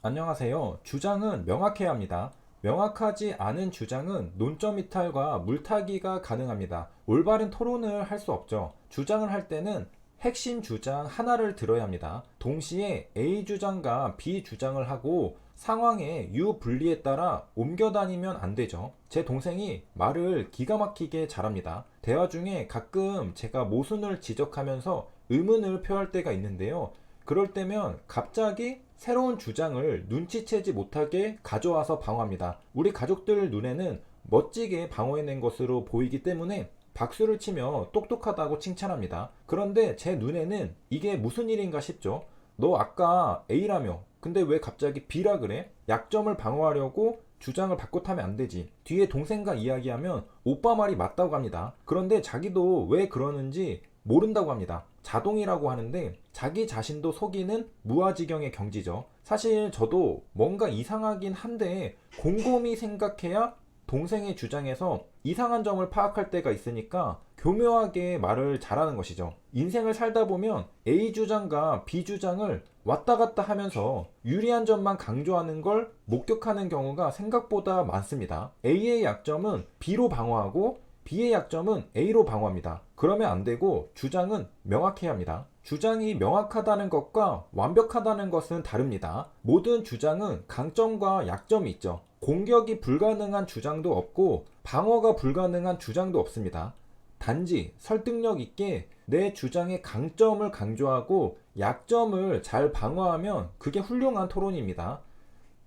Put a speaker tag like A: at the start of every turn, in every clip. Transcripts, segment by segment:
A: 안녕하세요. 주장은 명확해야 합니다. 명확하지 않은 주장은 논점 이탈과 물타기가 가능합니다. 올바른 토론을 할 수 없죠. 주장을 할 때는 핵심 주장 하나를 들어야 합니다. 동시에 A 주장과 B 주장을 하고 상황의 유분리에 따라 옮겨 다니면 안 되죠. 제 동생이 말을 기가 막히게 잘합니다. 대화 중에 가끔 제가 모순을 지적하면서 의문을 표할 때가 있는데요. 그럴 때면 갑자기 새로운 주장을 눈치채지 못하게 가져와서 방어합니다. 우리 가족들 눈에는 멋지게 방어해낸 것으로 보이기 때문에 박수를 치며 똑똑하다고 칭찬합니다. 그런데 제 눈에는 이게 무슨 일인가 싶죠. 너 아까 A라며. 근데 왜 갑자기 B라 그래? 약점을 방어하려고 주장을 바꿔 타면 안 되지. 뒤에 동생과 이야기하면 오빠 말이 맞다고 합니다. 그런데 자기도 왜 그러는지 모른다고 합니다. 자동이라고 하는데 자기 자신도 속이는 무아지경의 경지죠. 사실 저도 뭔가 이상하긴 한데 곰곰이 생각해야 동생의 주장에서 이상한 점을 파악할 때가 있으니까 교묘하게 말을 잘하는 것이죠. 인생을 살다 보면 A 주장과 B 주장을 왔다 갔다 하면서 유리한 점만 강조하는 걸 목격하는 경우가 생각보다 많습니다. A의 약점은 B로 방어하고 B의 약점은 A로 방어합니다. 그러면 안 되고 주장은 명확해야 합니다. 주장이 명확하다는 것과 완벽하다는 것은 다릅니다. 모든 주장은 강점과 약점이 있죠. 공격이 불가능한 주장도 없고 방어가 불가능한 주장도 없습니다. 단지 설득력 있게 내 주장의 강점을 강조하고 약점을 잘 방어하면 그게 훌륭한 토론입니다.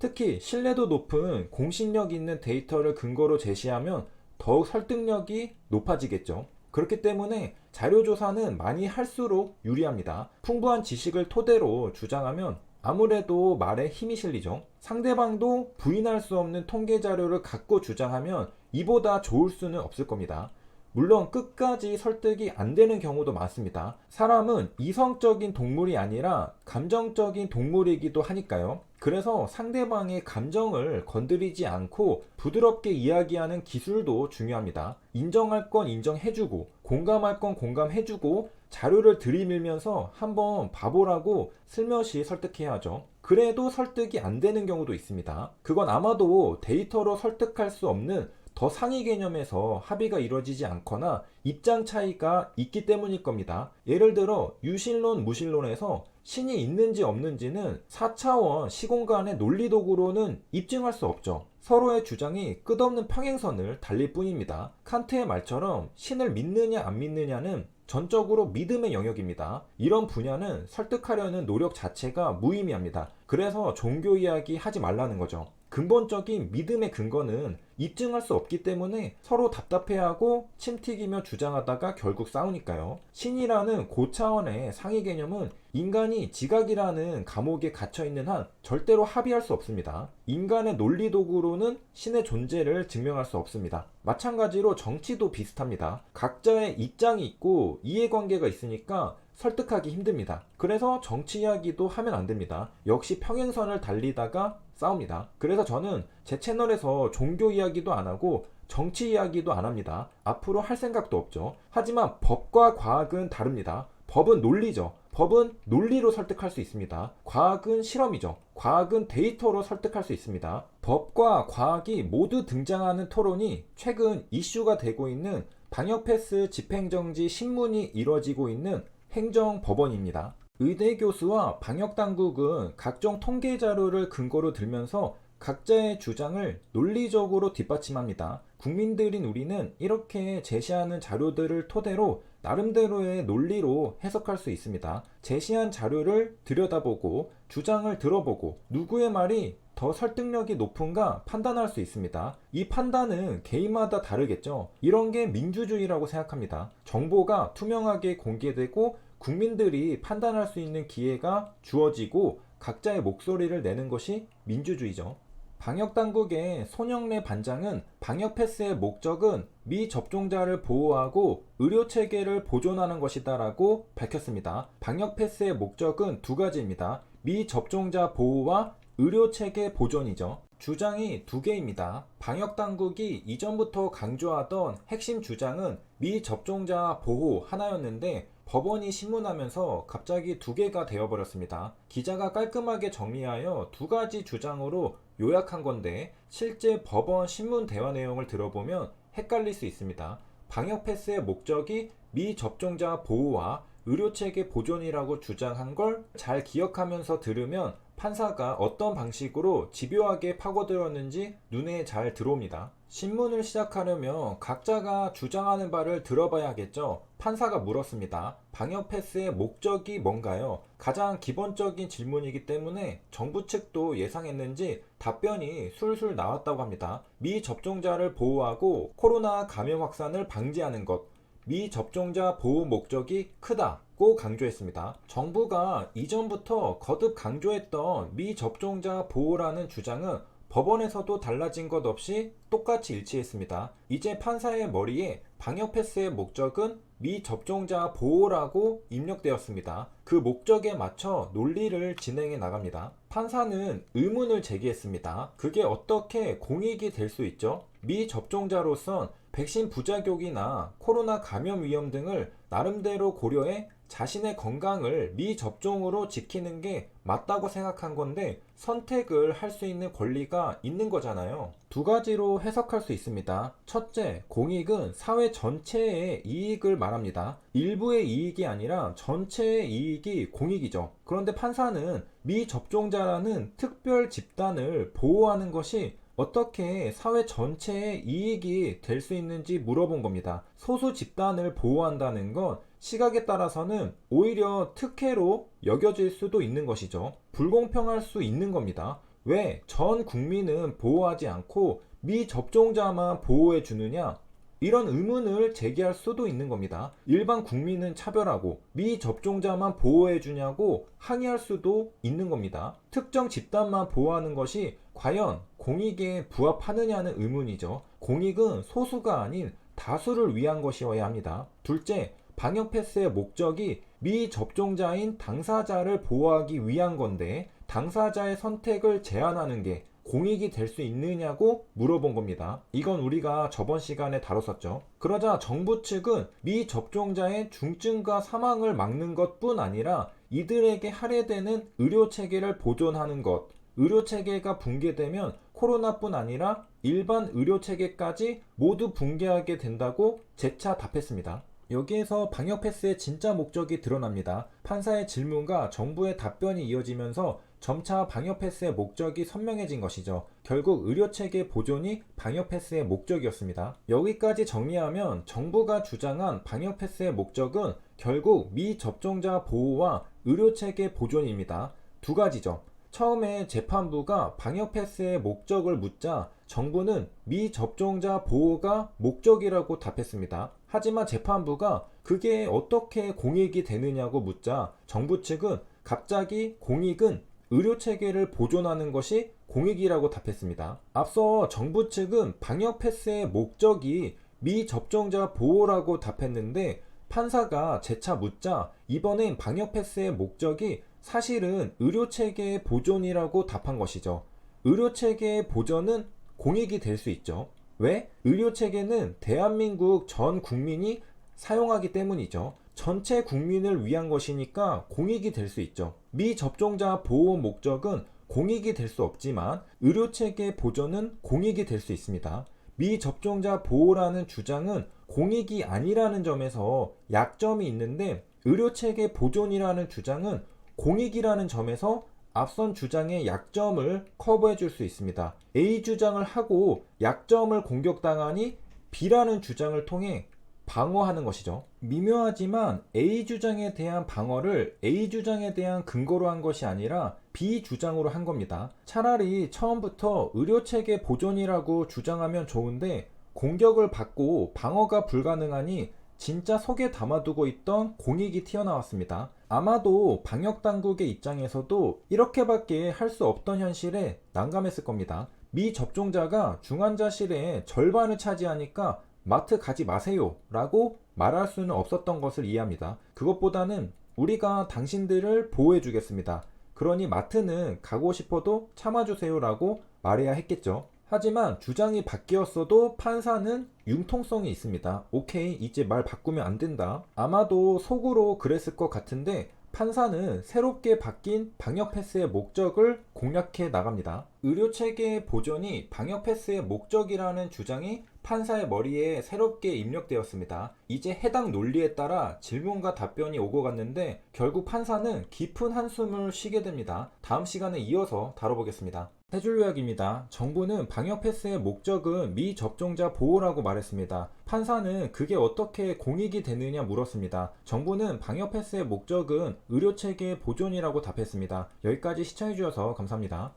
A: 특히 신뢰도 높은 공신력 있는 데이터를 근거로 제시하면 더욱 설득력이 높아지겠죠. 그렇기 때문에 자료조사는 많이 할수록 유리합니다. 풍부한 지식을 토대로 주장하면 아무래도 말에 힘이 실리죠. 상대방도 부인할 수 없는 통계 자료를 갖고 주장하면 이보다 좋을 수는 없을 겁니다. 물론 끝까지 설득이 안 되는 경우도 많습니다. 사람은 이성적인 동물이 아니라 감정적인 동물이기도 하니까요. 그래서 상대방의 감정을 건드리지 않고 부드럽게 이야기하는 기술도 중요합니다. 인정할 건 인정해주고 공감할 건 공감해주고 자료를 들이밀면서 한번 바보라고 슬며시 설득해야 하죠. 그래도 설득이 안 되는 경우도 있습니다. 그건 아마도 데이터로 설득할 수 없는 더 상위 개념에서 합의가 이루어지지 않거나 입장 차이가 있기 때문일 겁니다. 예를 들어 유신론, 무신론에서 신이 있는지 없는지는 4차원 시공간의 논리도구로는 입증할 수 없죠. 서로의 주장이 끝없는 평행선을 달릴 뿐입니다. 칸트의 말처럼 신을 믿느냐 안 믿느냐는 전적으로 믿음의 영역입니다. 이런 분야는 설득하려는 노력 자체가 무의미합니다. 그래서 종교 이야기 하지 말라는 거죠. 근본적인 믿음의 근거는 입증할 수 없기 때문에 서로 답답해하고 침튀기며 주장하다가 결국 싸우니까요. 신이라는 고차원의 상위 개념은 인간이 지각이라는 감옥에 갇혀있는 한 절대로 합의할 수 없습니다. 인간의 논리 도구로는 신의 존재를 증명할 수 없습니다. 마찬가지로 정치도 비슷합니다. 각자의 입장이 있고 이해관계가 있으니까 설득하기 힘듭니다. 그래서 정치 이야기도 하면 안 됩니다. 역시 평행선을 달리다가 싸웁니다. 그래서 저는 제 채널에서 종교 이야기도 안 하고 정치 이야기도 안 합니다. 앞으로 할 생각도 없죠. 하지만 법과 과학은 다릅니다. 법은 논리죠. 법은 논리로 설득할 수 있습니다. 과학은 실험이죠. 과학은 데이터로 설득할 수 있습니다. 법과 과학이 모두 등장하는 토론이 최근 이슈가 되고 있는 방역 패스 집행정지 신문이 이뤄지고 있는 행정법원입니다. 의대 교수와 방역당국은 각종 통계 자료를 근거로 들면서 각자의 주장을 논리적으로 뒷받침합니다. 국민들인 우리는 이렇게 제시하는 자료들을 토대로 나름대로의 논리로 해석할 수 있습니다. 제시한 자료를 들여다보고 주장을 들어보고 누구의 말이 더 설득력이 높은가 판단할 수 있습니다. 이 판단은 개인마다 다르겠죠. 이런 게 민주주의라고 생각합니다. 정보가 투명하게 공개되고 국민들이 판단할 수 있는 기회가 주어지고 각자의 목소리를 내는 것이 민주주의죠. 방역당국의 손영래 반장은 방역 패스의 목적은 미접종자를 보호하고 의료체계를 보존하는 것이다라고 밝혔습니다. 방역 패스의 목적은 두 가지입니다. 미접종자 보호와 의료체계 보존이죠. 주장이 두 개입니다. 방역당국이 이전부터 강조하던 핵심 주장은 미접종자 보호 하나였는데 법원이 신문하면서 갑자기 두 개가 되어버렸습니다. 기자가 깔끔하게 정리하여 두 가지 주장으로 요약한 건데 실제 법원 신문 대화 내용을 들어보면 헷갈릴 수 있습니다. 방역 패스의 목적이 미접종자 보호와 의료체계 보존이라고 주장한 걸 잘 기억하면서 들으면 판사가 어떤 방식으로 집요하게 파고들었는지 눈에 잘 들어옵니다. 신문을 시작하려면 각자가 주장하는 바를 들어봐야겠죠. 판사가 물었습니다. 방역 패스의 목적이 뭔가요? 가장 기본적인 질문이기 때문에 정부 측도 예상했는지 답변이 술술 나왔다고 합니다. 미접종자를 보호하고 코로나 감염 확산을 방지하는 것. 미접종자 보호 목적이 크다고 강조했습니다. 정부가 이전부터 거듭 강조했던 미접종자 보호라는 주장은 법원에서도 달라진 것 없이 똑같이 일치했습니다. 이제 판사의 머리에 방역 패스의 목적은 미접종자 보호라고 입력되었습니다. 그 목적에 맞춰 논리를 진행해 나갑니다. 판사는 의문을 제기했습니다. 그게 어떻게 공익이 될 수 있죠? 미접종자로선 백신 부작용이나 코로나 감염 위험 등을 나름대로 고려해 자신의 건강을 미접종으로 지키는 게 맞다고 생각한 건데 선택을 할 수 있는 권리가 있는 거잖아요. 두 가지로 해석할 수 있습니다. 첫째, 공익은 사회 전체의 이익을 말합니다. 일부의 이익이 아니라 전체의 이익이 공익이죠. 그런데 판사는 미접종자라는 특별 집단을 보호하는 것이 어떻게 사회 전체의 이익이 될 수 있는지 물어본 겁니다. 소수 집단을 보호한다는 건 시각에 따라서는 오히려 특혜로 여겨질 수도 있는 것이죠. 불공평할 수 있는 겁니다. 왜 전 국민은 보호하지 않고 미접종자만 보호해 주느냐? 이런 의문을 제기할 수도 있는 겁니다. 일반 국민은 차별하고 미접종자만 보호해 주냐고 항의할 수도 있는 겁니다. 특정 집단만 보호하는 것이 과연 공익에 부합하느냐는 의문이죠. 공익은 소수가 아닌 다수를 위한 것이어야 합니다. 둘째, 방역 패스의 목적이 미접종자인 당사자를 보호하기 위한 건데 당사자의 선택을 제한하는 게 공익이 될 수 있느냐고 물어본 겁니다. 이건 우리가 저번 시간에 다뤘었죠. 그러자 정부 측은 미접종자의 중증과 사망을 막는 것뿐 아니라 이들에게 할애되는 의료체계를 보존하는 것, 의료체계가 붕괴되면 코로나뿐 아니라 일반 의료체계까지 모두 붕괴하게 된다고 재차 답했습니다. 여기에서 방역 패스의 진짜 목적이 드러납니다. 판사의 질문과 정부의 답변이 이어지면서 점차 방역 패스의 목적이 선명해진 것이죠. 결국 의료체계 보존이 방역 패스의 목적이었습니다. 여기까지 정리하면 정부가 주장한 방역 패스의 목적은 결국 미접종자 보호와 의료체계 보존입니다. 두 가지죠. 처음에 재판부가 방역 패스의 목적을 묻자 정부는 미접종자 보호가 목적이라고 답했습니다. 하지만 재판부가 그게 어떻게 공익이 되느냐고 묻자 정부 측은 갑자기 공익은 의료체계를 보존하는 것이 공익이라고 답했습니다. 앞서 정부 측은 방역 패스의 목적이 미접종자 보호라고 답했는데 판사가 재차 묻자 이번엔 방역 패스의 목적이 사실은 의료체계의 보존이라고 답한 것이죠. 의료체계의 보존은 공익이 될 수 있죠. 왜? 의료체계는 대한민국 전 국민이 사용하기 때문이죠. 전체 국민을 위한 것이니까 공익이 될 수 있죠. 미접종자 보호 목적은 공익이 될 수 없지만 의료체계 보존은 공익이 될 수 있습니다. 미접종자 보호라는 주장은 공익이 아니라는 점에서 약점이 있는데 의료체계 보존이라는 주장은 공익이라는 점에서 앞선 주장의 약점을 커버해 줄 수 있습니다. A 주장을 하고 약점을 공격당하니 B라는 주장을 통해 방어하는 것이죠. 미묘하지만 A 주장에 대한 방어를 A 주장에 대한 근거로 한 것이 아니라 B 주장으로 한 겁니다. 차라리 처음부터 의료체계 보존이라고 주장하면 좋은데 공격을 받고 방어가 불가능하니 진짜 속에 담아두고 있던 공익이 튀어나왔습니다. 아마도 방역당국의 입장에서도 이렇게밖에 할 수 없던 현실에 난감했을 겁니다. 미접종자가 중환자실의 절반을 차지하니까 마트 가지 마세요 라고 말할 수는 없었던 것을 이해합니다. 그것보다는 우리가 당신들을 보호해 주겠습니다. 그러니 마트는 가고 싶어도 참아주세요 라고 말해야 했겠죠. 하지만 주장이 바뀌었어도 판사는 융통성이 있습니다. 오케이, 이제 말 바꾸면 안 된다. 아마도 속으로 그랬을 것 같은데 판사는 새롭게 바뀐 방역 패스의 목적을 공략해 나갑니다. 의료 체계의 보존이 방역 패스의 목적이라는 주장이 판사의 머리에 새롭게 입력되었습니다. 이제 해당 논리에 따라 질문과 답변이 오고 갔는데 결국 판사는 깊은 한숨을 쉬게 됩니다. 다음 시간에 이어서 다뤄보겠습니다. 세 줄 요약입니다. 정부는 방역 패스의 목적은 미접종자 보호라고 말했습니다. 판사는 그게 어떻게 공익이 되느냐 물었습니다. 정부는 방역 패스의 목적은 의료 체계의 보존이라고 답했습니다. 여기까지 시청해주셔서 감사합니다.